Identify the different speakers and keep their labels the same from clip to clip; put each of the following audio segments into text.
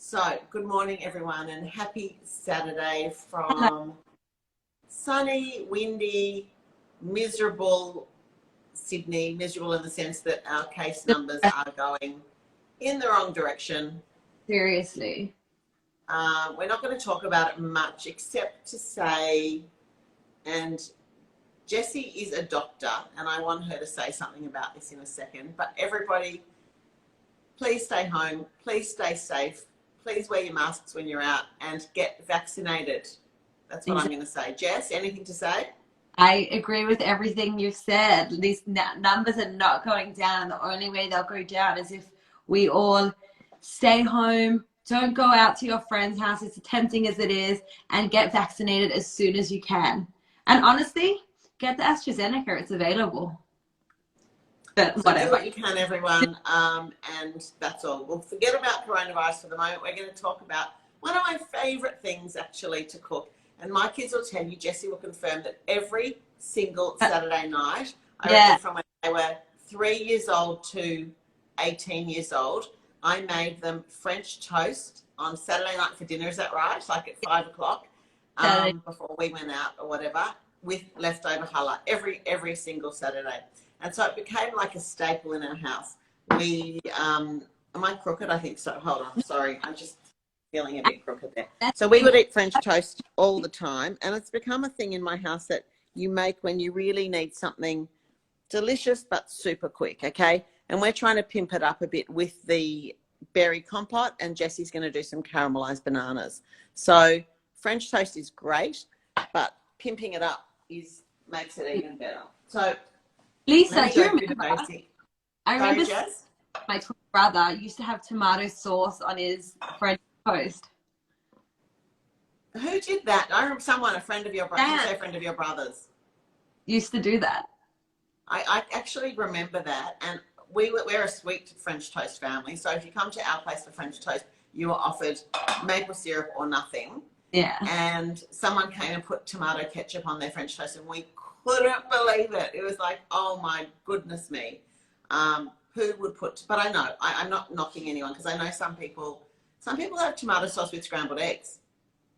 Speaker 1: So, good morning, everyone, and happy Saturday from sunny, windy, miserable Sydney. Miserable in the sense that our case numbers are going in the wrong direction.
Speaker 2: Seriously.
Speaker 1: We're not going to talk about it much except to say, and Jessie is a doctor, and I want her to say something about this in a second, but everybody, please stay home, please stay safe. Please wear your masks when you're out and get vaccinated. That's what I'm going to say. Jess, anything to say?
Speaker 2: I agree with everything you've said. These numbers are not going down. The only way they'll go down is if we all stay home, don't go out to your friend's house, as tempting as it is, and get vaccinated as soon as you can. And honestly, get the AstraZeneca. It's available. But
Speaker 1: so
Speaker 2: whatever.
Speaker 1: Do what you can, everyone, and that's all. We'll forget about coronavirus for the moment. We're going to talk about one of my favourite things, actually, to cook. And my kids will tell you, Jessie will confirm, that every single Saturday night, I reckon from when they were 3 years old to 18 years old, I made them French toast on Saturday night for dinner. Is that right? Like at 5 o'clock before we went out or whatever, with leftover challah every single Saturday. And so it became like a staple in our house. We, am I crooked? I think so. Hold on. Sorry. I'm just feeling a bit crooked there. So we would eat French toast all the time. And it's become a thing in my house that you make when you really need something delicious but super quick, okay? And we're trying to pimp it up a bit with the berry compote, and Jessie's going to do some caramelized bananas. So French toast is great, but pimping it up makes it even better. So
Speaker 2: Lisa, do you remember? I remember
Speaker 1: Jess?
Speaker 2: my twin brother used to have tomato sauce on his French toast.
Speaker 1: Who did that? I remember a friend of your brother, a friend of your brother's.
Speaker 2: Used to do that.
Speaker 1: I actually remember that, and we're a sweet French toast family. So if you come to our place for French toast, you are offered maple syrup or nothing.
Speaker 2: Yeah.
Speaker 1: And someone came and put tomato ketchup on their French toast, and we couldn't believe it. It was like, oh my goodness me. Who would put, but I know, I'm not knocking anyone, because I know some people have tomato sauce with scrambled eggs.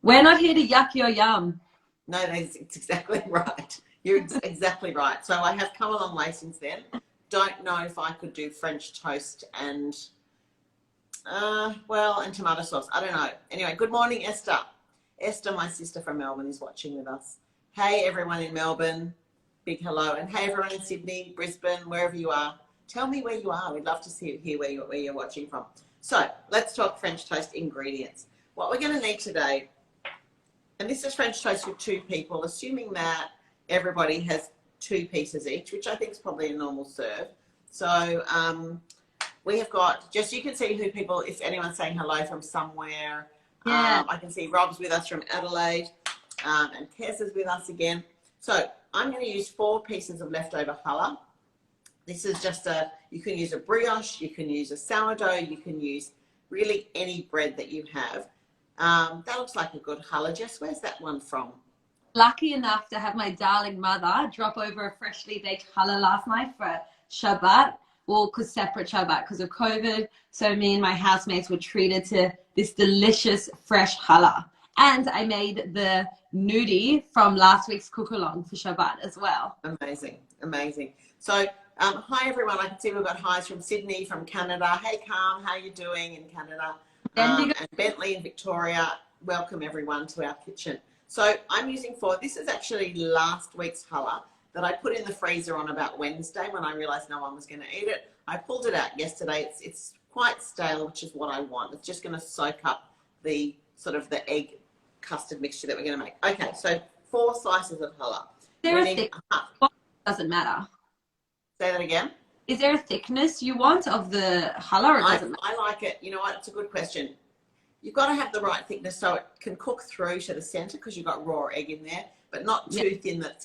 Speaker 2: We're not here to yuck your yum.
Speaker 1: No, it's exactly right. You're exactly right. So I have come a long way since then. Don't know if I could do French toast and, and tomato sauce. I don't know. Anyway, good morning, Esther. Esther, my sister from Melbourne, is watching with us. Hey, everyone in Melbourne, big hello. And hey, everyone in Sydney, Brisbane, wherever you are. Tell me where you are. We'd love to hear where you're watching from. So let's talk French toast ingredients. What we're going to need today, and this is French toast for 2 people, assuming that everybody has 2 pieces each, which I think is probably a normal serve. So we have got, just you can see who people, if anyone's saying hello from somewhere.
Speaker 2: Yeah.
Speaker 1: I can see Rob's with us from Adelaide, and Tess is with us again. So I'm going to use 4 pieces of leftover challah. This is just you can use a brioche, you can use a sourdough, you can use really any bread that you have. That looks like a good challah. Jess, where's that one from?
Speaker 2: Lucky enough to have my darling mother drop over a freshly baked challah last night for Shabbat. Well, separate Shabbat because of COVID. So me and my housemates were treated to this delicious fresh challah. And I made the nudie from last week's cook-along for Shabbat as well.
Speaker 1: Amazing, amazing. So hi, everyone. I can see we've got highs from Sydney, from Canada. Hey, Carl, how you doing in Canada? And Bentley in Victoria. Welcome, everyone, to our kitchen. So I'm using 4. This is actually last week's challah that I put in the freezer on about Wednesday when I realised no one was going to eat it. I pulled it out yesterday. It's quite stale, which is what I want. It's just going to soak up the sort of the egg custard mixture that we're going to make. Okay, so 4 slices of challah.
Speaker 2: Doesn't matter.
Speaker 1: Say that again.
Speaker 2: Is there a thickness you want of the challah, or doesn't matter?
Speaker 1: I like it. You know what? It's a good question. You've got to have the right thickness so it can cook through to the center, because you've got raw egg in there, but not too thin that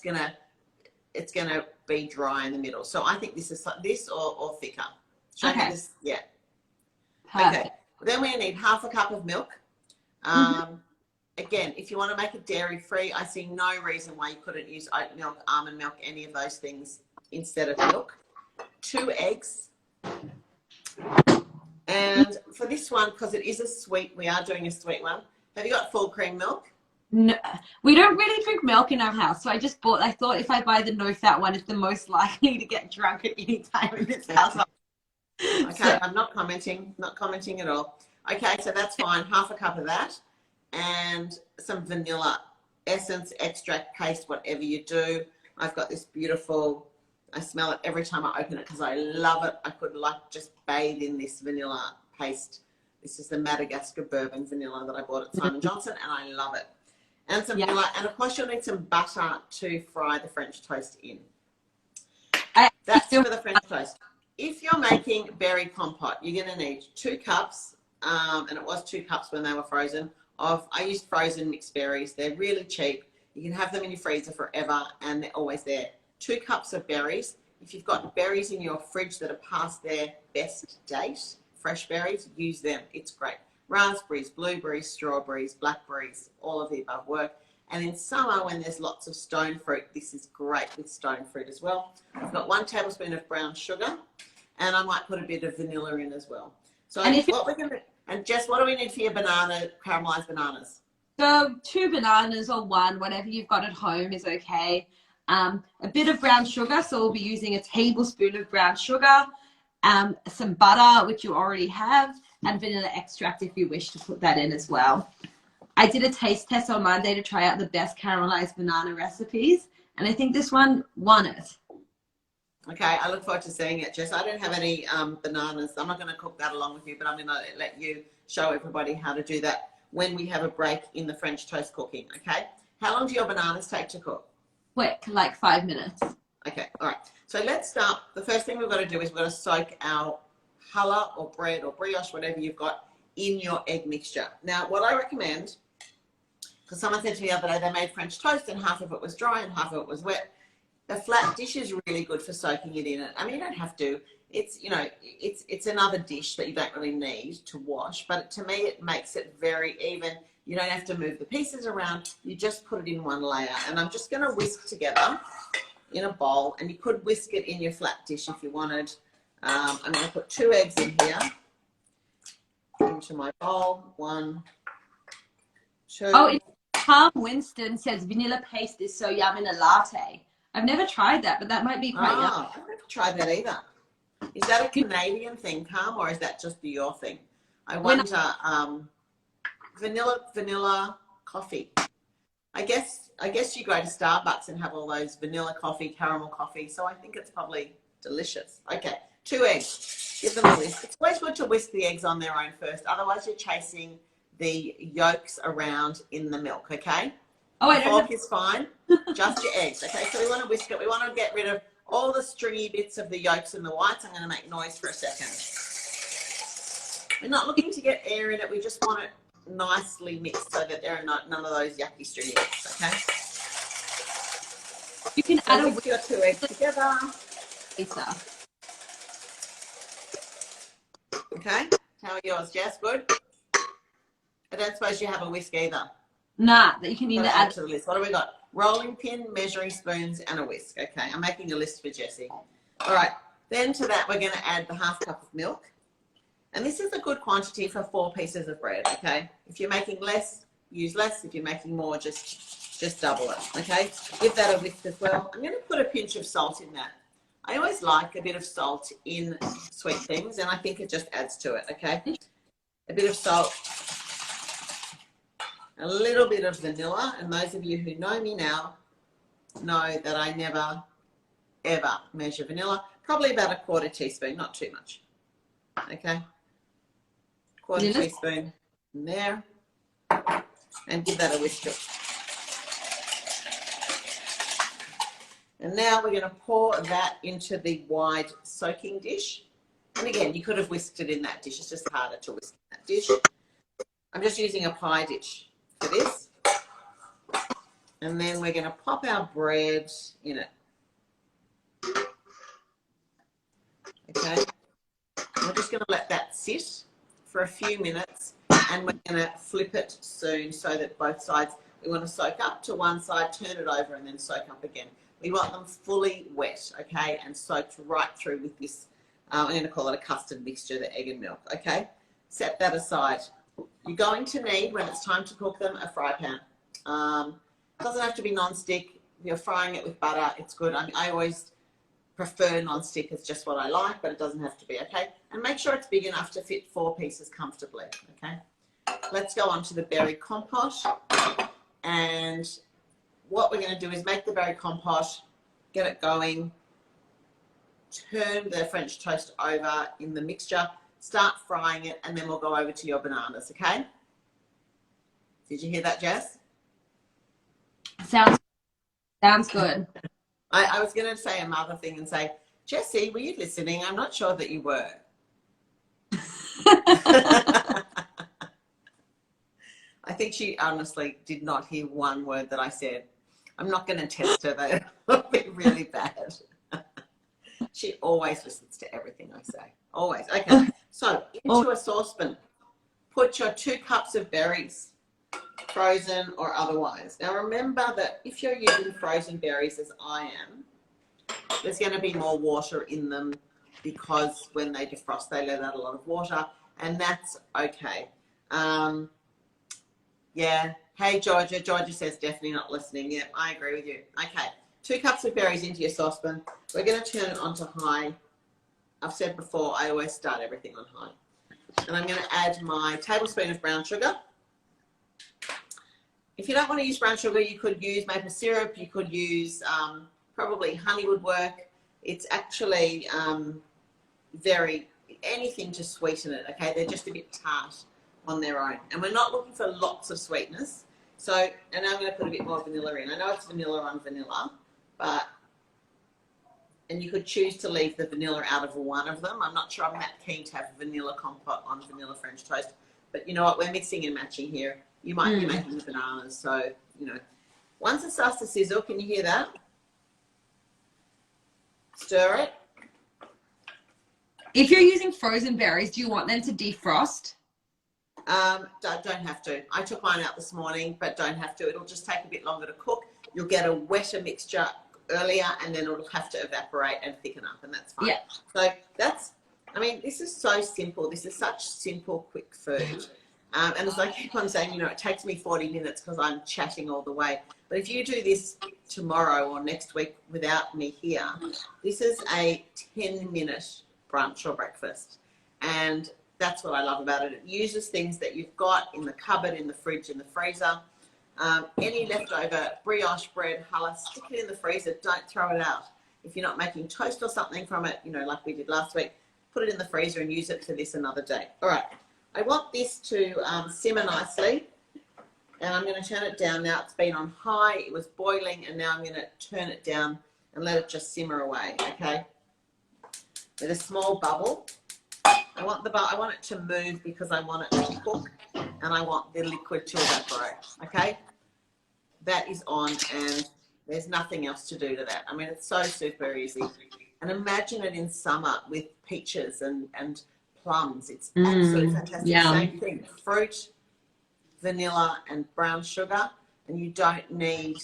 Speaker 1: it's gonna be dry in the middle. So I think this is this or thicker.
Speaker 2: Okay.
Speaker 1: This, yeah.
Speaker 2: Perfect.
Speaker 1: Okay. Then we need half a cup of milk. Again, if you want to make it dairy free, I see no reason why you couldn't use oat milk, almond milk, any of those things instead of milk. 2 eggs. And for this one, because it is a sweet, we are doing a sweet one. Have you got full cream milk?
Speaker 2: No, we don't really drink milk in our house, so I just bought. I thought if I buy the no fat one, it's the most likely to get drunk at any time in this house.
Speaker 1: Okay,
Speaker 2: So,
Speaker 1: I'm not commenting at all. Okay, so that's fine. Half a cup of that and some vanilla essence, extract, paste, whatever you do. I've got this beautiful, I smell it every time I open it because I love it. I could like just bathe in this vanilla paste. This is the Madagascar bourbon vanilla that I bought at Simon Johnson, and I love it. And some vanilla, and of course you'll need some butter to fry the French toast in. That's for the French toast. If you're making berry compote, you're going to need 2 cups, and it was 2 cups when they were frozen, I used frozen mixed berries. They're really cheap. You can have them in your freezer forever, and they're always there. 2 cups of berries. If you've got berries in your fridge that are past their best date, fresh berries, use them. It's great. Raspberries, blueberries, strawberries, blackberries, all of the above work. And in summer, when there's lots of stone fruit, this is great with stone fruit as well. I've got 1 tablespoon of brown sugar, and I might put a bit of vanilla in as well. So what we're going to, and Jess, what do we need for your caramelized bananas?
Speaker 2: so 2 bananas or 1, whatever you've got at home is okay. A bit of brown sugar, so we'll be using a tablespoon of brown sugar, some butter, which you already have, and vanilla extract if you wish to put that in as well. I did a taste test on Monday to try out the best caramelized banana recipes, and I think this one won it.
Speaker 1: Okay, I look forward to seeing it, Jess. I don't have any bananas. I'm not going to cook that along with you, but I'm going to let you show everybody how to do that when we have a break in the French toast cooking, okay? How long do your bananas take to cook?
Speaker 2: Quick, like 5 minutes.
Speaker 1: Okay, all right. So let's start. The first thing we've got to do is we've got to soak our challah or bread or brioche, whatever you've got, in your egg mixture. Now, what I recommend, because someone said to me the other day they made French toast and half of it was dry and half of it was wet. The flat dish is really good for soaking it in it. I mean, you don't have to. It's, you know, it's another dish that you don't really need to wash, but to me it makes it very even. You don't have to move the pieces around. You just put it in one layer. And I'm just going to whisk together in a bowl, and you could whisk it in your flat dish if you wanted. I'm going to put 2 eggs in here into my bowl. 1, 2.
Speaker 2: Oh, Tom Winston says vanilla paste is so yum in a latte. I've never tried that, but that might be quite yum.
Speaker 1: I've never tried that either. Is that a Canadian thing, Carm, or is that just your thing? I wonder. Vanilla coffee. I guess you go to Starbucks and have all those vanilla coffee, caramel coffee. So I think it's probably delicious. Okay, 2 eggs. Give them a whisk. It's always good to whisk the eggs on their own first. Otherwise, you're chasing the yolks around in the milk. Okay.
Speaker 2: Oh,
Speaker 1: the fork is fine. Just your eggs. Okay. So we want to whisk it. We want to get rid of all the stringy bits of the yolks and the whites. I'm going to make noise for a second. We're not looking to get air in it. We just want it nicely mixed so that there are none of those yucky stringy bits. Okay.
Speaker 2: You can add a
Speaker 1: your 2 eggs together.
Speaker 2: pizza.
Speaker 1: Okay. How are yours, Jess? Good. I don't suppose you have a whisk either.
Speaker 2: Nah, that you can either add
Speaker 1: to the list. What do we got? Rolling pin, measuring spoons, and a whisk. Okay, I'm making a list for Jessie. All right. Then to that, we're going to add the half cup of milk. And this is a good quantity for 4 pieces of bread, okay? If you're making less, use less. If you're making more, just double it, okay? Give that a whisk as well. I'm going to put a pinch of salt in that. I always like a bit of salt in sweet things, and I think it just adds to it, okay? A bit of salt, a little bit of vanilla, and those of you who know me now know that I never, ever measure vanilla. Probably about a 1/4 teaspoon, not too much, okay? 1/4 teaspoon in there, and give that a whisk. And now we're going to pour that into the wide soaking dish. And again, you could have whisked it in that dish. It's just harder to whisk in that dish. I'm just using a pie dish for this. And then we're going to pop our bread in it. Okay. We're just going to let that sit for a few minutes, and we're going to flip it soon so that both sides, we want to soak up to one side, turn it over, and then soak up again. We want them fully wet, okay, and soaked right through with this I'm going to call it a custard mixture, the egg and milk, okay? Set that aside. You're going to need, when it's time to cook them, a fry pan. It doesn't have to be non-stick. If you're frying it with butter, it's good. I always prefer non-stick. It's just what I like, but it doesn't have to be, okay? And make sure it's big enough to fit 4 pieces comfortably, okay? Let's go on to the berry compote. And what we're going to do is make the berry compote, get it going, turn the French toast over in the mixture, start frying it, and then we'll go over to your bananas, okay? Did you hear that, Jess?
Speaker 2: Sounds good.
Speaker 1: I was going to say another thing and say, Jessie, were you listening? I'm not sure that you were. I think she honestly did not hear one word that I said. I'm not going to test her though. It'll be really bad. She always listens to everything I say. Always. Okay. So into a saucepan, put your 2 cups of berries, frozen or otherwise. Now remember that if you're using frozen berries as I am, there's going to be more water in them because when they defrost, they let out a lot of water, and that's okay. Yeah. Hey, Georgia. Georgia says definitely not listening. Yeah, I agree with you. Okay. 2 cups of berries into your saucepan. We're going to turn it onto high. I've said before, I always start everything on high. And I'm going to add my tablespoon of brown sugar. If you don't want to use brown sugar, you could use maple syrup. You could use probably honey would work. It's actually anything to sweeten it, okay? They're just a bit tart on their own. And we're not looking for lots of sweetness. So, and now I'm going to put a bit more vanilla in. I know it's vanilla on vanilla, but, and you could choose to leave the vanilla out of one of them. I'm not sure I'm that keen to have vanilla compote on vanilla French toast, but you know what? We're mixing and matching here. You might be making the bananas. So, you know, once it starts to sizzle, can you hear that? Stir it.
Speaker 2: If you're using frozen berries, do you want them to defrost?
Speaker 1: Don't have to. I took mine out this morning, but don't have to. It'll just take a bit longer to cook. You'll get a wetter mixture earlier, and then it'll have to evaporate and thicken up, and that's fine. Yeah. So that's, I mean, this is so simple. This is such simple, quick food. And as I keep on saying, you know, it takes me 40 minutes because I'm chatting all the way. But if you do this tomorrow or next week without me here, this is a 10-minute brunch or breakfast. And that's what I love about it. It uses things that you've got in the cupboard, in the fridge, in the freezer. Any leftover brioche bread, challah, stick it in the freezer. Don't throw it out. If you're not making toast or something from it, you know, like we did last week, put it in the freezer and use it for this another day. All right. I want this to simmer nicely, and I'm going to turn it down now. It's been on high. It was boiling, and now I'm going to turn it down and let it just simmer away, okay? With a small bubble. I want it to move because I want it to cook, and I want the liquid to evaporate, okay? That is on, and there's nothing else to do to that. I mean, it's so super easy. And imagine it in summer with peaches and plums. It's absolutely fantastic.
Speaker 2: Yeah.
Speaker 1: Same thing, fruit, vanilla, and brown sugar, and you don't need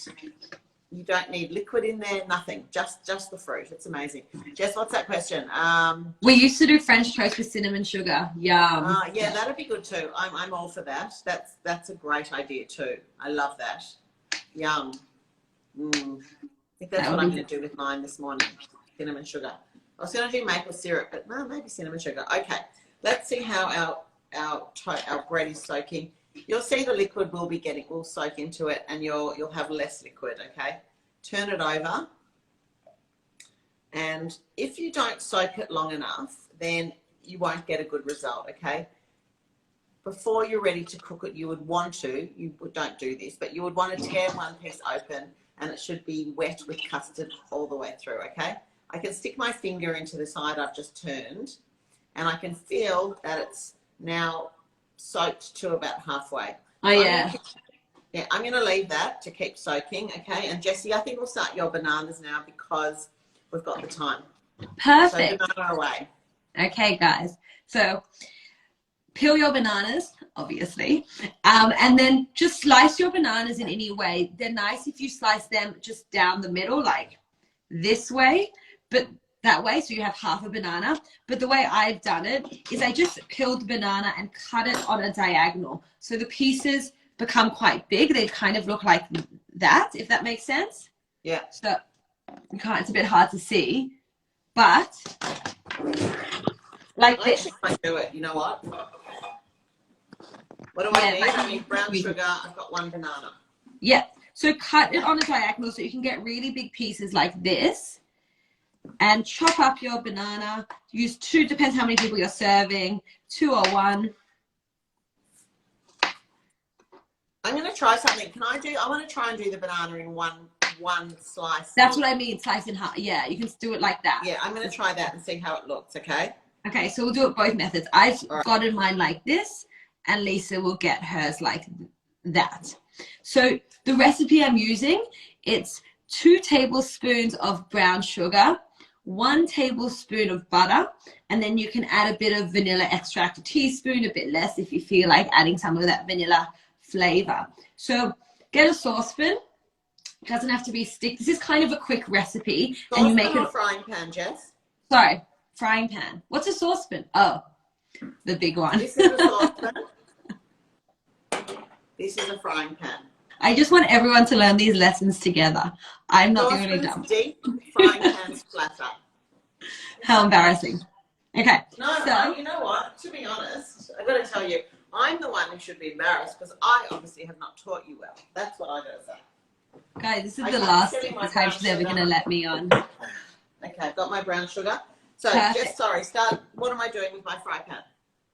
Speaker 1: liquid in there, nothing, just the fruit. It's amazing. Jess, what's that question?
Speaker 2: We used to do French toast with cinnamon sugar. Yum.
Speaker 1: Yeah, that'd be good too. I'm all for that. That's a great idea too. I love that. Yum. I think that's what I'm going to do with mine this morning. Cinnamon sugar. I was going to do maple syrup, but no, maybe cinnamon sugar. Okay, let's see how our bread is soaking. You'll see the liquid will soak into it, and you'll have less liquid. Okay, turn it over, and if you don't soak it long enough, then you won't get a good result. Okay, before you're ready to cook it, you don't do this, but you would want to tear one piece open, and it should be wet with custard all the way through. Okay. I can stick my finger into the side I've just turned, and I can feel that it's now soaked to about halfway.
Speaker 2: Oh, yeah.
Speaker 1: I'm going to leave that to keep soaking, okay? And Jessie, I think we'll start your bananas now because we've got the time.
Speaker 2: Perfect.
Speaker 1: So banana away.
Speaker 2: Okay, guys. So peel your bananas, obviously, and then just slice your bananas in any way. They're nice if you slice them just down the middle, like this way. But that way, so you have half a banana. But the way I've done it is I just peeled the banana and cut it on a diagonal. So the pieces become quite big. They kind of look like that, if that makes sense.
Speaker 1: Yeah.
Speaker 2: So you can't, it's a bit hard to see, but like
Speaker 1: I
Speaker 2: this.
Speaker 1: actually might do it. You know what? What do I need? I need brown sugar. I've got 1 banana.
Speaker 2: Yeah. So cut it on a diagonal so you can get really big pieces like this. And chop up your banana. Use 2, depends how many people you're serving, 2 or 1.
Speaker 1: I'm going to try something. I want to try and do the banana in one slice.
Speaker 2: That's what I mean, slice in half. Yeah, you can do it like that.
Speaker 1: Yeah, I'm going to try that and see how it looks, okay?
Speaker 2: Okay, so we'll do it both methods. I've gotten mine like this, and Lisa will get hers like that. So the recipe I'm using, it's 2 tablespoons of brown sugar, 1 tablespoon of butter, and then you can add a bit of vanilla extract, a teaspoon, a bit less if you feel like adding some of that vanilla flavor. So get a saucepan. It doesn't have to be stick. This is kind of a quick recipe.
Speaker 1: Saucepan
Speaker 2: and you make
Speaker 1: or
Speaker 2: it.
Speaker 1: Frying pan, Jess?
Speaker 2: Sorry, frying pan. What's a saucepan? Oh, the big one.
Speaker 1: This is a saucepan. This is a frying pan.
Speaker 2: I just want everyone to learn these lessons together. I'm not the only dumb.
Speaker 1: Deep, frying pan's flatter.
Speaker 2: How embarrassing. Okay.
Speaker 1: No, you know what? To be honest, I've got to tell you, I'm the one who should be embarrassed because I obviously have not taught you well. That's what I got to say.
Speaker 2: Guys, this is the last time she's ever going to let me on.
Speaker 1: Okay, I've got my brown sugar. So,
Speaker 2: Perfect.
Speaker 1: What am I doing with my fry pan?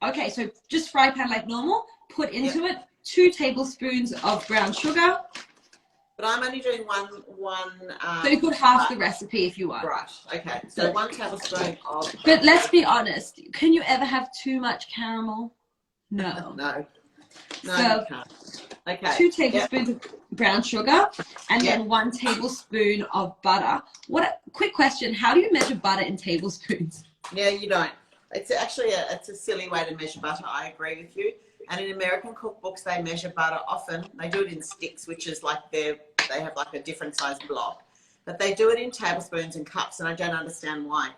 Speaker 2: Okay, so just fry pan like normal. Put into it 2 tablespoons of brown sugar.
Speaker 1: But I'm only doing one.
Speaker 2: So you put half the recipe if you want.
Speaker 1: Right. Okay. So 1 tablespoon of.
Speaker 2: But let's be honest. Can you ever have too much caramel? No.
Speaker 1: No. No,
Speaker 2: So,
Speaker 1: you can't. Okay.
Speaker 2: 2 tablespoons of brown sugar, and then 1 tablespoon of butter. Quick question: how do you measure butter in tablespoons?
Speaker 1: Yeah, you don't. It's actually it's a silly way to measure butter. I agree with you. And in American cookbooks, they measure butter often. They do it in sticks, which is like they have like a different size block. But they do it in tablespoons and cups, and I don't understand why.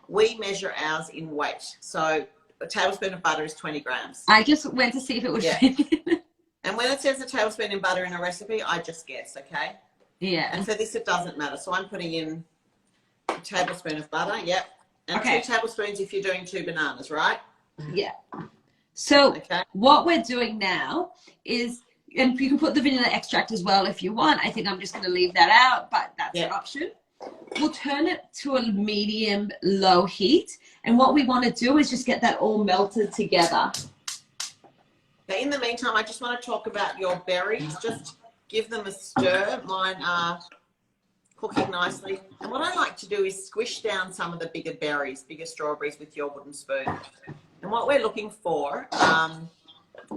Speaker 1: We measure ours in weight. So a tablespoon of butter is 20 grams.
Speaker 2: I just went to see if it would fit.
Speaker 1: And when it says a tablespoon of butter in a recipe, I just guess, okay?
Speaker 2: Yeah.
Speaker 1: And for this, it doesn't matter. So I'm putting in a tablespoon of butter, and 2 tablespoons if you're doing 2 bananas, right?
Speaker 2: Yeah. So what we're doing now is, and you can put the vanilla extract as well if you want. I think I'm just going to leave that out, but that's an option. We'll turn it to a medium low heat. And what we want to do is just get that all melted together.
Speaker 1: Now, in the meantime, I just want to talk about your berries. Just give them a stir. Mine are cooking nicely. And what I like to do is squish down some of the bigger berries, bigger strawberries with your wooden spoon. And what we're looking for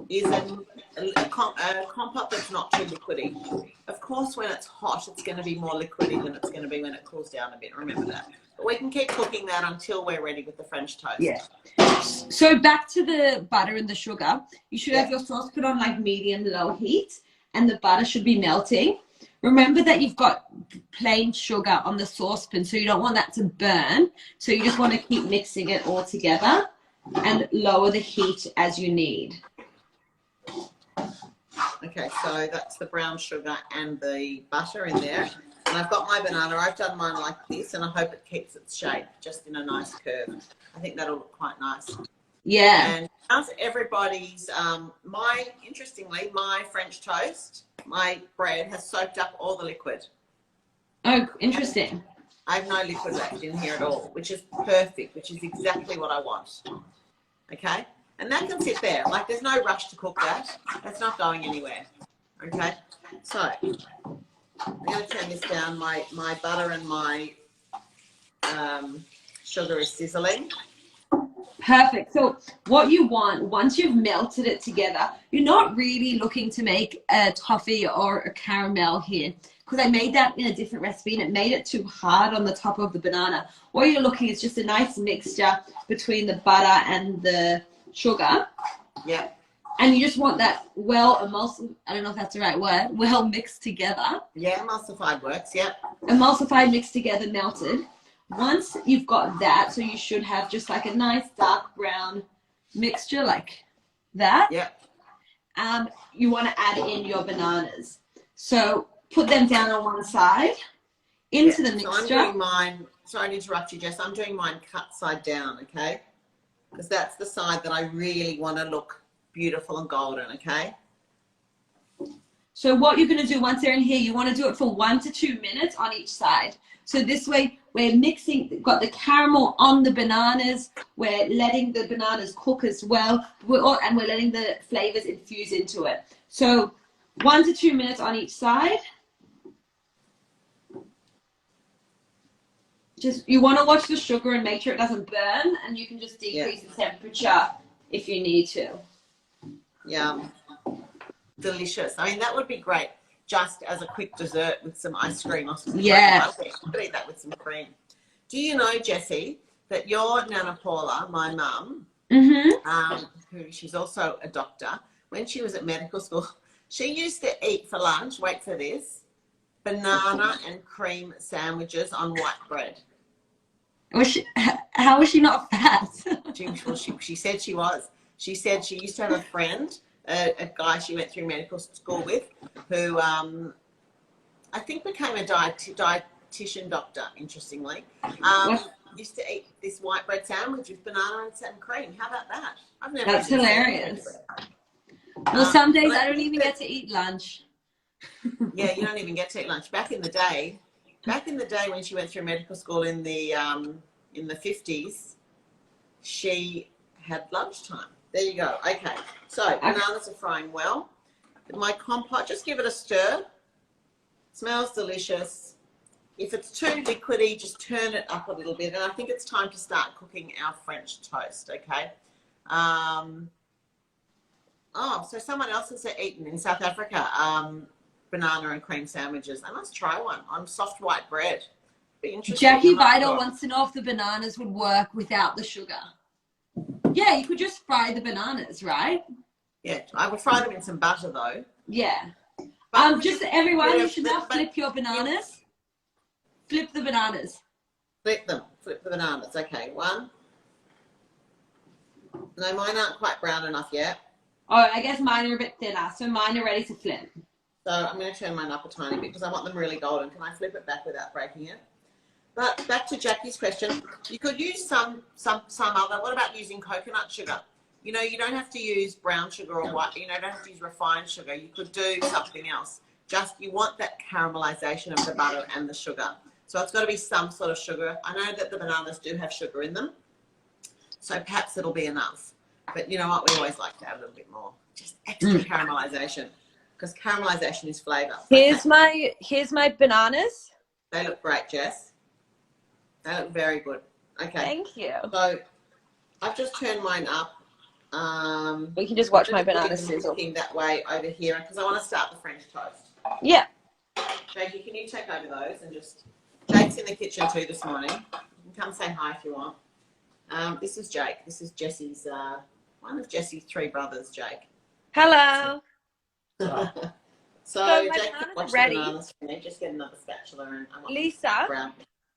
Speaker 1: is a compote that's not too liquidy. Of course, when it's hot, it's going to be more liquidy than it's going to be when it cools down a bit. Remember that. But we can keep cooking that until we're ready with the French toast.
Speaker 2: Yeah. So back to the butter and the sugar. You should have your sauce put on like medium low heat, and the butter should be melting. Remember that you've got plain sugar on the saucepan, so you don't want that to burn. So you just want to keep mixing it all together and lower the heat as you need.
Speaker 1: Okay, so that's the brown sugar and the butter in there. And I've got my banana. I've done mine like this, and I hope it keeps its shape just in a nice curve. I think that'll look quite nice.
Speaker 2: Yeah.
Speaker 1: And how's everybody's, interestingly, my French toast, my bread has soaked up all the liquid.
Speaker 2: Oh, interesting.
Speaker 1: I have no liquid left in here at all, which is perfect, which is exactly what I want. Okay? And that can sit there. Like, there's no rush to cook that. That's not going anywhere. Okay? So, I'm going to turn this down. My butter and my sugar is sizzling.
Speaker 2: Perfect. So what you want, once you've melted it together, you're not really looking to make a toffee or a caramel here, because I made that in a different recipe and it made it too hard on the top of the banana. What you're looking is just a nice mixture between the butter and the sugar.
Speaker 1: Yeah.
Speaker 2: And you just want that I don't know if that's the right word, well mixed together.
Speaker 1: Yeah, emulsified works, yeah.
Speaker 2: Emulsified, mixed together, melted. once you've got that, so you should have just like a nice dark brown mixture like that.
Speaker 1: Yep.
Speaker 2: You want to add in your bananas. So put them down on one side into the mixture.
Speaker 1: So I'm doing mine, sorry to interrupt you, Jess. I'm doing mine cut side down, okay? Because that's the side that I really want to look beautiful and golden, okay?
Speaker 2: So what you're going to do once they're in here, you want to do it for 1 to 2 minutes on each side. So this way we're mixing, got the caramel on the bananas. We're letting the bananas cook as well. And we're letting the flavors infuse into it. So 1 to 2 minutes on each side. Just, you want to watch the sugar and make sure it doesn't burn, and you can just decrease the temperature if you need to.
Speaker 1: Yeah. Delicious. I mean, that would be great just as a quick dessert with some ice cream or something.
Speaker 2: Yeah.
Speaker 1: I could eat that with some cream. Do you know, Jessie, that your Nana Paula, my mum, who she's also a doctor, when she was at medical school, she used to eat for lunch, wait for this, banana and cream sandwiches on white bread.
Speaker 2: How was she not fat?
Speaker 1: She said she was. She said she used to have a friend, a guy she went through medical school with, who I think became a dietitian doctor, interestingly. Used to eat this white bread sandwich with banana and some cream. How about that? I've never.
Speaker 2: That's hilarious. Well, some days I don't even get to eat lunch.
Speaker 1: Yeah, you don't even get to eat lunch. Back in the day when she went through medical school in the 50s, she had lunchtime. There you go. Okay, so bananas are frying well. My compote, just give it a stir. Smells delicious. If it's too liquidy, just turn it up a little bit. And I think it's time to start cooking our French toast, okay? So someone else has eaten in South Africa banana and cream sandwiches. I must try one on soft white bread. Be interesting.
Speaker 2: Jackie Vital wants to know if the bananas would work without the sugar. Yeah, you could just fry the bananas, right?
Speaker 1: Yeah, I would fry them in some butter though.
Speaker 2: Yeah. Just everyone, you should now flip your bananas. Flip the bananas.
Speaker 1: Flip them. Flip the bananas. Okay, one. No, mine aren't quite brown enough yet.
Speaker 2: Oh, I guess mine are a bit thinner, so mine are ready to flip.
Speaker 1: So I'm going to turn mine up a tiny bit because I want them really golden. Can I flip it back without breaking it? But back to Jackie's question, you could use some other. What about using coconut sugar? You know, you don't have to use brown sugar or white. You know, you don't have to use refined sugar. You could do something else. Just you want that caramelization of the butter and the sugar. So it's got to be some sort of sugar. I know that the bananas do have sugar in them, so perhaps it'll be enough. But you know what? We always like to have a little bit more, just extra caramelization, because caramelization is flavor.
Speaker 3: Here's my bananas.
Speaker 1: They look great, Jess. They look very good. Okay.
Speaker 3: Thank you.
Speaker 1: So I've just turned mine up.
Speaker 3: We can just watch my bananas sizzle.
Speaker 1: That way over here because I want to start the French toast.
Speaker 3: Yeah.
Speaker 1: Jakey, can you take over those and just... Jake's in the kitchen too this morning. You can come say hi if you want. This is Jake. This is Jessie's, one of Jessie's 3 brothers, Jake.
Speaker 3: Hello.
Speaker 1: So Jake can watch the bananas for me. Just get another spatula and I want
Speaker 3: Lisa.
Speaker 1: brown.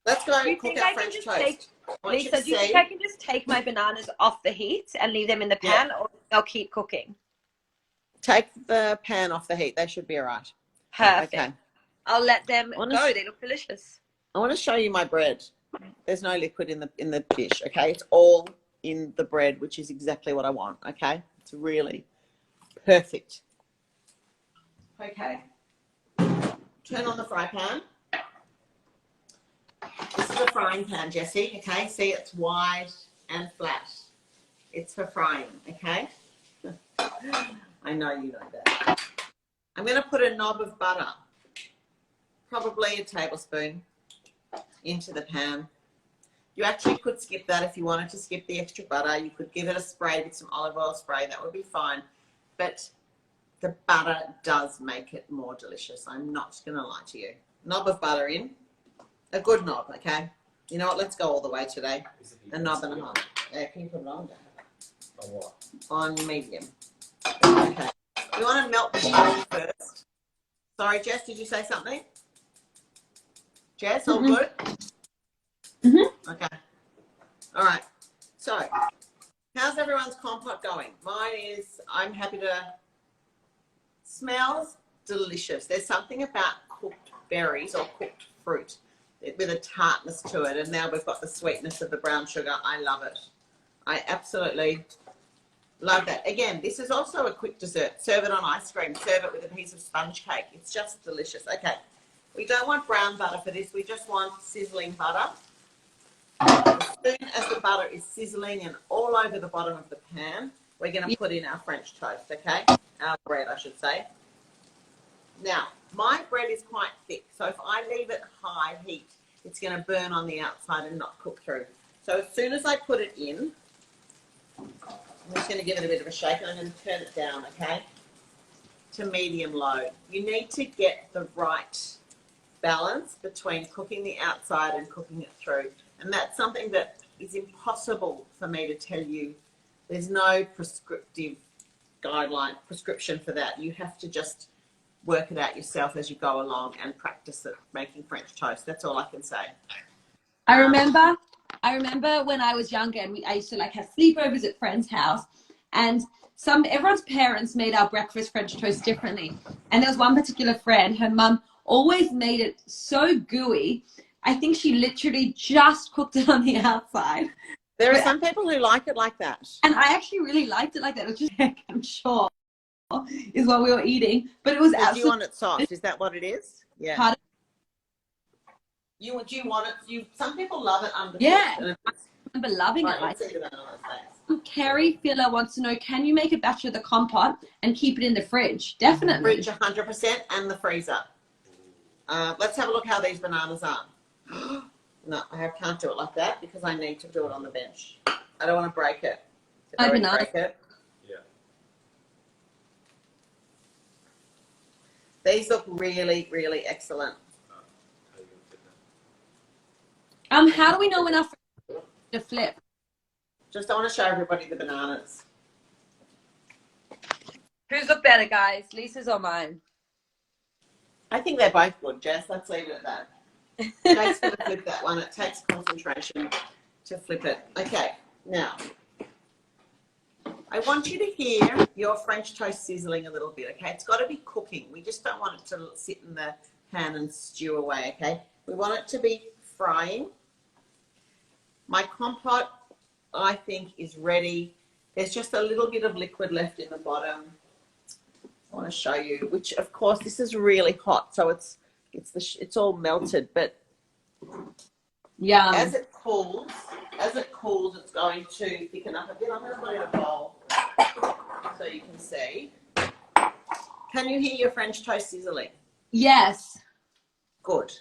Speaker 1: Let's go and cook our French toast.
Speaker 3: Lisa, do you think I can just take my bananas off the heat and leave them in the pan, or they'll keep cooking?
Speaker 1: Take the pan off the heat. They should be all right.
Speaker 3: Perfect.
Speaker 1: Okay.
Speaker 3: I'll let them go. They look delicious.
Speaker 1: I want to show you my bread. There's no liquid in the dish, okay? It's all in the bread, which is exactly what I want, okay? It's really perfect. Okay. Turn on the fry pan. This is a frying pan, Jessie, okay? See, it's wide and flat. It's for frying, okay? I know you know that. I'm going to put a knob of butter, probably a tablespoon, into the pan. You actually could skip that if you wanted to skip the extra butter. You could give it a spray with some olive oil spray. That would be fine. But the butter does make it more delicious. I'm not going to lie to you. Knob of butter in. A good knob, okay? You know what? Let's go all the way today. A knob and a half. Yeah, can you put it on?
Speaker 4: On what?
Speaker 1: On medium. Okay. We want to melt the butter first. Sorry, Jess, did you say something? Jess, all good? Okay. All right. So, how's everyone's compote going? Mine is, I'm happy to, smells delicious. There's something about cooked berries or cooked fruit with a tartness to it. And now we've got the sweetness of the brown sugar. I love it. I absolutely love that. Again, this is also a quick dessert. Serve it on ice cream. Serve it with a piece of sponge cake. It's just delicious. Okay. We don't want brown butter for this. We just want sizzling butter. As soon as the butter is sizzling and all over the bottom of the pan, we're going to put in our French toast, okay? Our bread, I should say. Now, my bread is quite thick, so if I leave it high heat, it's going to burn on the outside and not cook through. So as soon as I put it in, I'm just going to give it a bit of a shake and I'm going to turn it down, okay, to medium low. You need to get the right balance between cooking the outside and cooking it through. And that's something that is impossible for me to tell you. There's no prescriptive prescription for that. You have to just work it out yourself as you go along and practice it, making French toast. That's all I can say.
Speaker 2: I remember when I was younger and I used to like have sleepovers at friends' house, and everyone's parents made our breakfast French toast differently. And there was one particular friend, her mum always made it so gooey. I think she literally just cooked it on the outside.
Speaker 1: There are some people who like it like that.
Speaker 2: And I actually really liked it like that. It was just, I'm sure, is what we were eating. But it was absolutely...
Speaker 1: Do you want it soft? Is that what it is? Yeah.
Speaker 2: Pardon?
Speaker 1: Do you want it? Some people love it undercooked.
Speaker 2: Yeah. I remember loving it like
Speaker 1: that.
Speaker 2: Carrie Filler wants to know, can you make a batch of the compote and keep it in the fridge? Definitely.
Speaker 1: Fridge 100% and the freezer. Let's have a look how these bananas are. No, I can't do it like that because I need to do it on the bench. I don't want to break it. Break it.
Speaker 4: Yeah.
Speaker 1: These look really, really excellent.
Speaker 2: How do we know when our to flip?
Speaker 1: Just I want to show everybody the bananas.
Speaker 3: Who's look better, guys? Lisa's or mine?
Speaker 1: I think they're both good, Jess. Let's leave it at that. Thanks for flip that one. It takes concentration to flip it. Okay, now I want you to hear your French toast sizzling a little bit, okay? It's got to be cooking. We just don't want it to sit in the pan and stew away, okay? We want it to be frying. My compote, I think, is ready. There's just a little bit of liquid left in the bottom. I want to show you, which of course this is really hot, so it's all melted, but
Speaker 2: yeah,
Speaker 1: as it cools, it's going to thicken up a bit. I'm going to put it in a bowl so you can see. Can you hear your French toast sizzling?
Speaker 2: Yes.
Speaker 1: Good.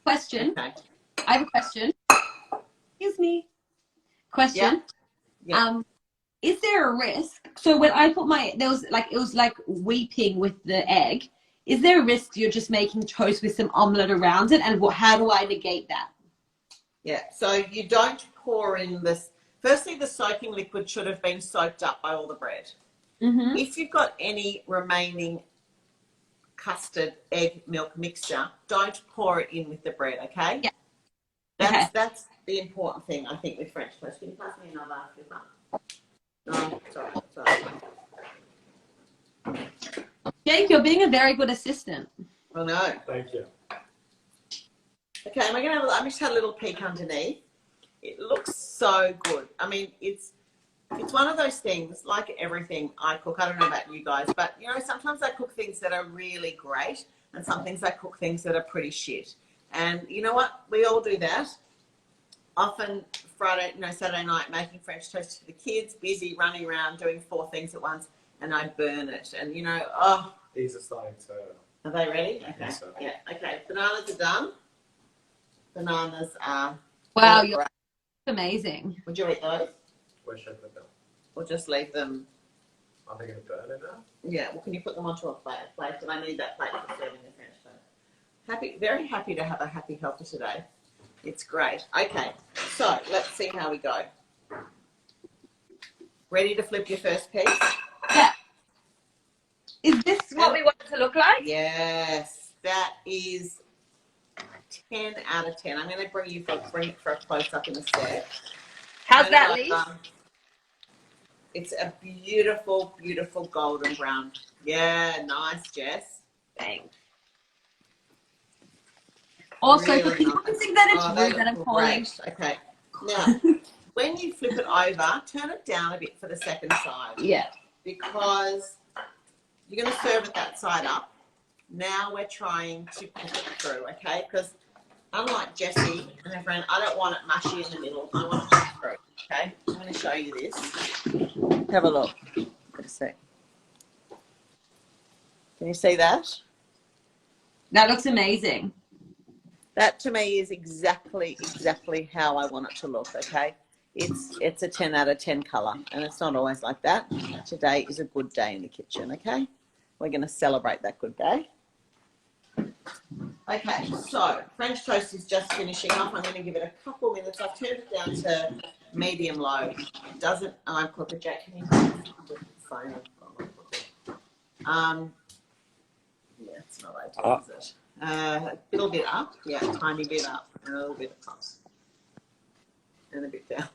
Speaker 2: Question.
Speaker 1: Okay.
Speaker 2: I have a question. Excuse me. Question.
Speaker 1: Yeah.
Speaker 2: Is there a risk? So when I put it was like weeping with the egg. Is there a risk you're just making toast with some omelette around it? And how do I negate that?
Speaker 1: Yeah, so you don't pour in this. Firstly, the soaking liquid should have been soaked up by all the bread.
Speaker 2: Mm-hmm.
Speaker 1: If you've got any remaining custard egg milk mixture, don't pour it in with the bread, okay?
Speaker 2: Yeah.
Speaker 1: That's the important thing, I think, with French toast. Can you pass me another flipper? No, sorry.
Speaker 2: Jake, you're being a very good assistant.
Speaker 1: I know.
Speaker 4: Thank you.
Speaker 1: Okay, I just had a little peek underneath. It looks so good. I mean, it's one of those things, like everything I cook. I don't know about you guys, but you know, sometimes I cook things that are really great, and some things I cook things that are pretty shit. And you know what? We all do that. Often Saturday night, making French toast for the kids, busy running around doing 4 things at once, and I burn it. And you know, oh.
Speaker 4: These are starting to.
Speaker 1: Are they ready? Okay.
Speaker 4: Yes, sir.
Speaker 1: Yeah. Okay. Bananas are done. Bananas are.
Speaker 2: Wow, you're amazing.
Speaker 1: Would you eat those?
Speaker 4: Where should I put them?
Speaker 1: Or just leave them?
Speaker 4: Are they going to burn it now?
Speaker 1: Yeah. Well, can you put them onto a plate? And I need that plate for serving the French toast. Very happy to have a happy helper today. It's great. Okay. So let's see how we go. Ready to flip your first piece?
Speaker 2: Yeah. Is this
Speaker 3: What we want it to look like?
Speaker 1: Yes. That is 10 out of 10. I'm going to bring it for a close-up in a sec.
Speaker 3: How's that, Lee?
Speaker 1: It's a beautiful, beautiful golden brown. Yeah, nice, Jess.
Speaker 3: Thanks.
Speaker 2: Also,
Speaker 1: Really
Speaker 2: for people who
Speaker 1: nice.
Speaker 2: think that it's
Speaker 1: Oh,
Speaker 2: rude that I'm calling.
Speaker 1: Okay. Now, when you flip it over, turn it down a bit for the second side.
Speaker 2: Yeah.
Speaker 1: Because you're going to serve it that side up. Now we're trying to cook it through, okay? Because unlike Jessie and her friend, I don't want it mushy in the middle. I want it to cook through, okay? I'm going to show you this. Have a look. Let's see. Can you see that?
Speaker 2: That looks amazing.
Speaker 1: That to me is exactly how I want it to look, okay? It's a 10 out of 10 colour, and it's not always like that. Today is a good day in the kitchen, okay? We're going to celebrate that good day. Okay, so French toast is just finishing up. I'm going to give it a couple minutes. I've turned it down to medium low. It doesn't, I'm cooking, Jack, can you put the phone on? Yeah, it's not ideal, is it? A little bit up, yeah, a tiny bit up, and a little bit across, and a bit down.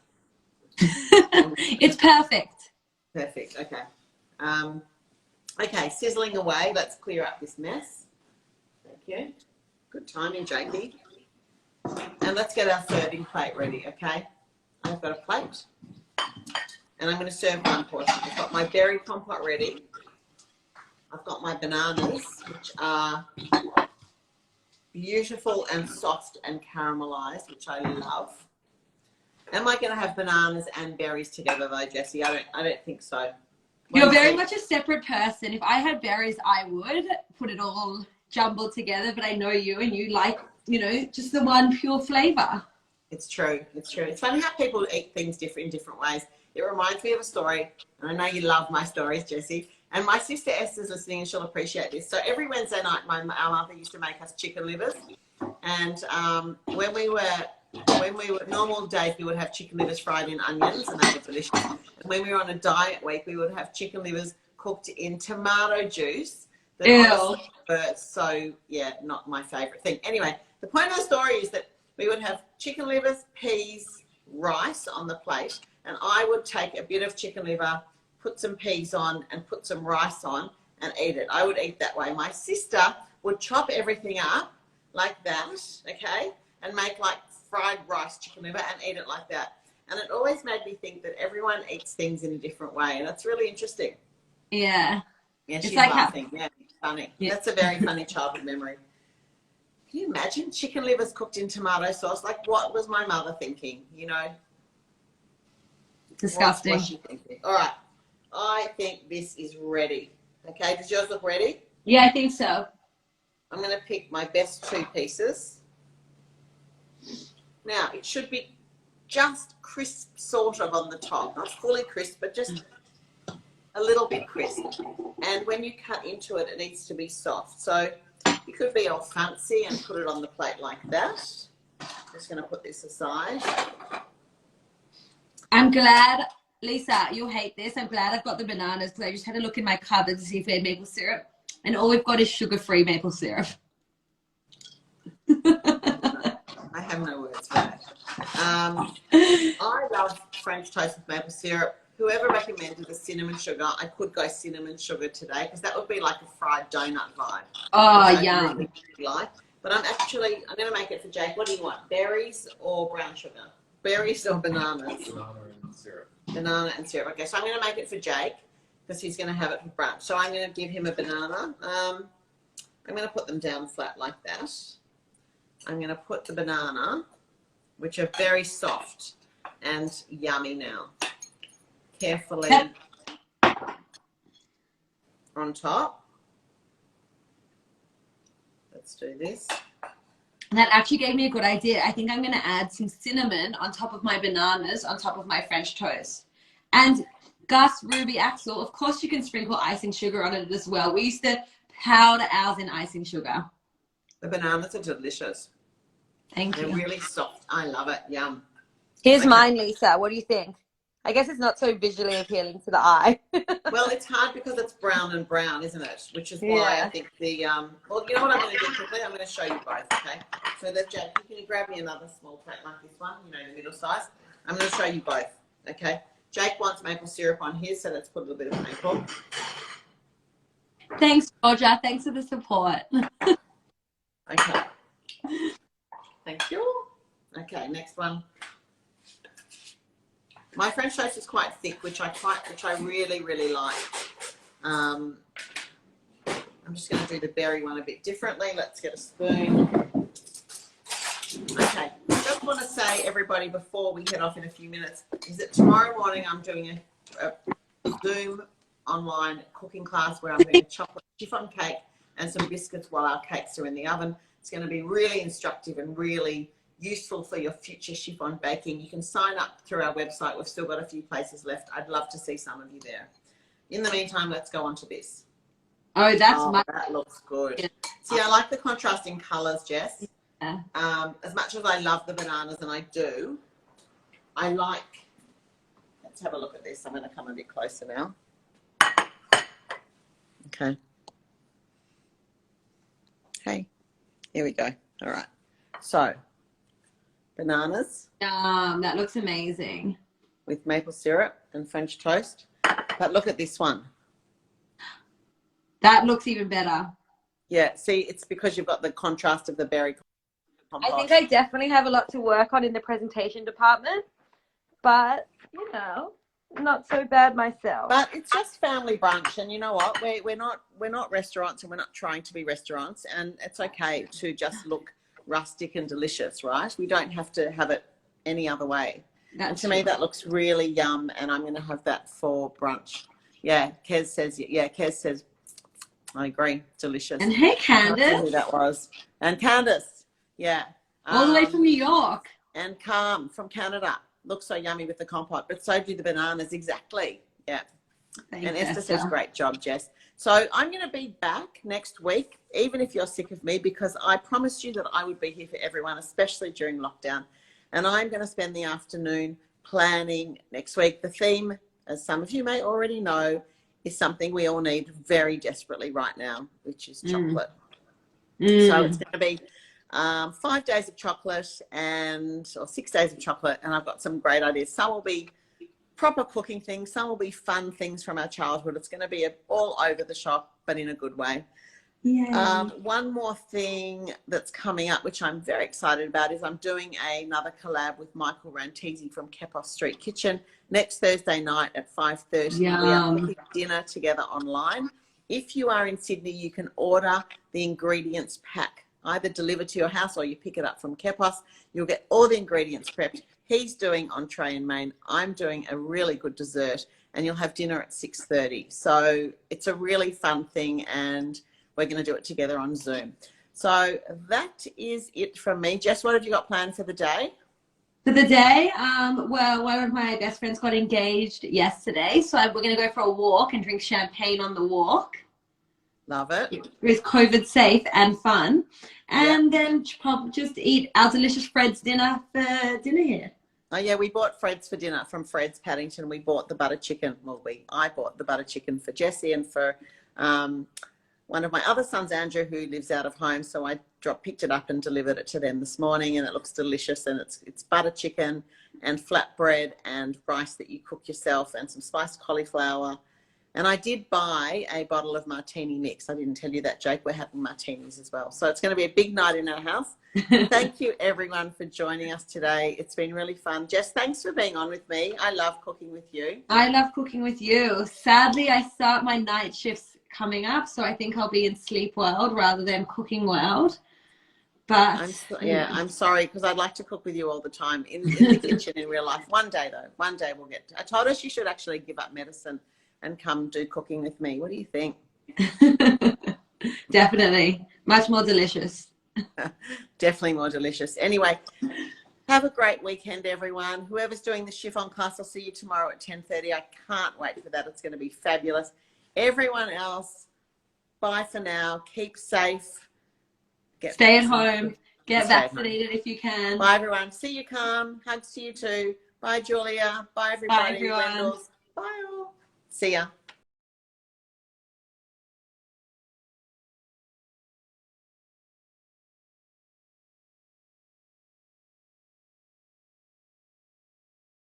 Speaker 2: It's perfect.
Speaker 1: Perfect. Okay. Okay, sizzling away. Let's clear up this mess. Thank you. Good timing, Jakey. And let's get our serving plate ready. Okay. I've got a plate, and I'm going to serve one portion. I've got my berry compote ready. I've got my bananas, which are beautiful and soft and caramelized, which I love. Am I going to have bananas and berries together though, Jessie? I don't think so.
Speaker 2: You're very much a separate person. If I had berries, I would put it all jumbled together, but I know you, and you like, you know, just the one pure flavor.
Speaker 1: It's true. It's true. It's funny how people eat things in different ways. It reminds me of a story, and I know you love my stories, Jessie. And my sister Esther's listening, and she'll appreciate this. So every Wednesday night, our mother used to make us chicken livers. And when we were normal days, we would have chicken livers fried in onions, and they were delicious. And when we were on a diet week, we would have chicken livers cooked in tomato juice.
Speaker 2: Ew.
Speaker 1: So yeah, not my favorite thing. Anyway, the point of the story is that we would have chicken livers, peas, rice on the plate, and I would take a bit of chicken liver, put some peas on, and put some rice on and eat it. I would eat that way. My sister would chop everything up like that, okay, and make like fried rice chicken liver and eat it like that. And it always made me think that everyone eats things in a different way, and that's really interesting.
Speaker 2: Yeah.
Speaker 1: Yeah, she's
Speaker 2: like
Speaker 1: laughing. Yeah, funny. Yeah. That's a very funny childhood memory. Can you imagine chicken livers cooked in tomato sauce? Like, what was my mother thinking, you know?
Speaker 2: Disgusting.
Speaker 1: What was she thinking? All right. I think this is ready. Okay, does yours look ready?
Speaker 2: Yeah, I think so.
Speaker 1: I'm going to pick my best two pieces. Now, it should be just crisp sort of on the top. Not fully crisp, but just a little bit crisp. And when you cut into it, it needs to be soft. So you could be all fancy and put it on the plate like that. Just going to put this aside.
Speaker 2: I'm glad, Lisa, you'll hate this. I'm glad I've got the bananas because I just had a look in my cupboard to see if we had maple syrup. And all we've got is sugar-free maple syrup.
Speaker 1: I have no words for that. I love French toast with maple syrup. Whoever recommended the cinnamon sugar, I could go cinnamon sugar today because that would be like a fried donut vibe.
Speaker 2: Oh, yum.
Speaker 1: Really like. But I'm going to make it for Jake. What do you want, berries or brown sugar? Berries or bananas?
Speaker 4: Banana and syrup.
Speaker 1: Banana and syrup. Okay, so I'm going to make it for Jake because he's going to have it for brunch. So I'm going to give him a banana. I'm going to put them down flat like that. I'm going to put the banana, which are very soft and yummy now, carefully on top. Let's do this.
Speaker 2: That actually gave me a good idea. I think I'm going to add some cinnamon on top of my bananas, on top of my French toast. And Gus, Ruby, Axel, of course you can sprinkle icing sugar on it as well. We used to powder ours in icing sugar.
Speaker 1: The bananas are delicious.
Speaker 2: Thank you.
Speaker 1: They're really soft. I love it. Yum.
Speaker 3: Here's
Speaker 1: Okay.
Speaker 3: mine, Lisa. What do you think? I guess it's not so visually appealing to the eye.
Speaker 1: Well, it's hard because it's brown and brown, isn't it? Which is why I think the well, you know what I'm going to do quickly? I'm going to show you both. Okay. So that Jake, can you grab me another small plate like this one? You know, the middle size. I'm going to show you both. Okay. Jake wants maple syrup on his, so let's put a little bit of maple.
Speaker 2: Thanks, Georgia. Thanks for the support.
Speaker 1: Okay. Thank you. Okay, next one. My French toast is quite thick, which I really, really like. I'm just going to do the berry one a bit differently. Let's get a spoon. Okay, just want to say, everybody, before we head off in a few minutes, is that tomorrow morning I'm doing a Zoom online cooking class where I'm doing a chocolate chiffon cake and some biscuits while our cakes are in the oven. It's going to be really instructive and really useful for your future chiffon baking. You can sign up through our website. We've still got a few places left. I'd love to see some of you there. In the meantime, let's go on to this.
Speaker 2: Oh,
Speaker 1: that looks good.
Speaker 2: Yeah.
Speaker 1: See, I like the contrasting colors, Jess.
Speaker 2: Yeah.
Speaker 1: As much as I love the bananas, and I do, I like, let's have a look at this. I'm going to come a bit closer now. Okay. Okay, here we go. All right. So, bananas.
Speaker 2: That looks amazing.
Speaker 1: With maple syrup and French toast. But look at this one.
Speaker 2: That looks even better.
Speaker 1: Yeah, see, it's because you've got the contrast of the berry compote.
Speaker 3: I think I definitely have a lot to work on in the presentation department, but, you know, not so bad myself.
Speaker 1: But it's just family brunch, and you know what? We're not restaurants, and we're not trying to be restaurants, and it's okay to just look rustic and delicious, right? We don't have to have it any other way. And to me, that looks really yum, and I'm going to have that for brunch. Yeah, Kez says, I agree, delicious.
Speaker 2: And hey,
Speaker 1: I can't
Speaker 2: Candace.
Speaker 1: see who that was. And Candace, yeah.
Speaker 2: All the way from New York.
Speaker 1: And Calm from Canada. Looks so yummy with the compote, but so do the bananas, exactly. Yeah.
Speaker 2: Thanks,
Speaker 1: and Esther says, great job, Jess. So I'm going to be back next week, even if you're sick of me, because I promised you that I would be here for everyone, especially during lockdown. And I'm going to spend the afternoon planning next week. The theme, as some of you may already know, is something we all need very desperately right now, which is chocolate. So it's going to be 5 days of chocolate or 6 days of chocolate, and I've got some great ideas. Some will be proper cooking things, some will be fun things from our childhood. It's going to be all over the shop, but in a good way. One more thing that's coming up, which I'm very excited about, is I'm doing another collab with Michael Rantisi from Kepos Street Kitchen next Thursday night at 5:30. We are cooking dinner together online. If you are in Sydney, you can order the ingredients pack, either delivered to your house or you pick it up from Kepos. You'll get all the ingredients prepped. He's doing entree and main. I'm doing a really good dessert, and you'll have dinner at 6:30. So it's a really fun thing, and we're going to do it together on Zoom. So that is it from me. Jess, what have you got planned for the day?
Speaker 2: For the day, well, one of my best friends got engaged yesterday, so we're going to go for a walk and drink champagne on the walk.
Speaker 1: Love it.
Speaker 2: It was COVID safe and fun. And then probably just eat our delicious Fred's dinner for dinner here.
Speaker 1: Oh yeah, we bought Fred's for dinner from Fred's Paddington. We bought the butter chicken. Well, I bought the butter chicken for Jessie and for one of my other sons, Andrew, who lives out of home. So I picked it up and delivered it to them this morning, and it looks delicious. And it's butter chicken and flatbread and rice that you cook yourself and some spiced cauliflower. And I did buy a bottle of martini mix. I didn't tell you that, Jake. We're having martinis as well. So it's going to be a big night in our house. Thank you, everyone, for joining us today. It's been really fun. Jess, thanks for being on with me. I love cooking with you.
Speaker 2: I love cooking with you. Sadly, I start my night shifts coming up, so I think I'll be in sleep world rather than cooking world. But
Speaker 1: I'm sorry, because I'd like to cook with you all the time in the kitchen in real life. One day, though. One day we'll get to. I told her she should actually give up medicine and come do cooking with me. What do you think?
Speaker 2: Definitely. Much more delicious.
Speaker 1: Definitely more delicious. Anyway, have a great weekend, everyone. Whoever's doing the chiffon class, I'll see you tomorrow at 10:30. I can't wait for that. It's going to be fabulous. Everyone else, bye for now. Keep safe.
Speaker 2: Stay at home. Get vaccinated if you can.
Speaker 1: Bye, everyone. See you, Calm. Hugs to you too. Bye, Julia. Bye, everybody.
Speaker 2: everyone.
Speaker 1: Wendell's. Bye, all. See ya.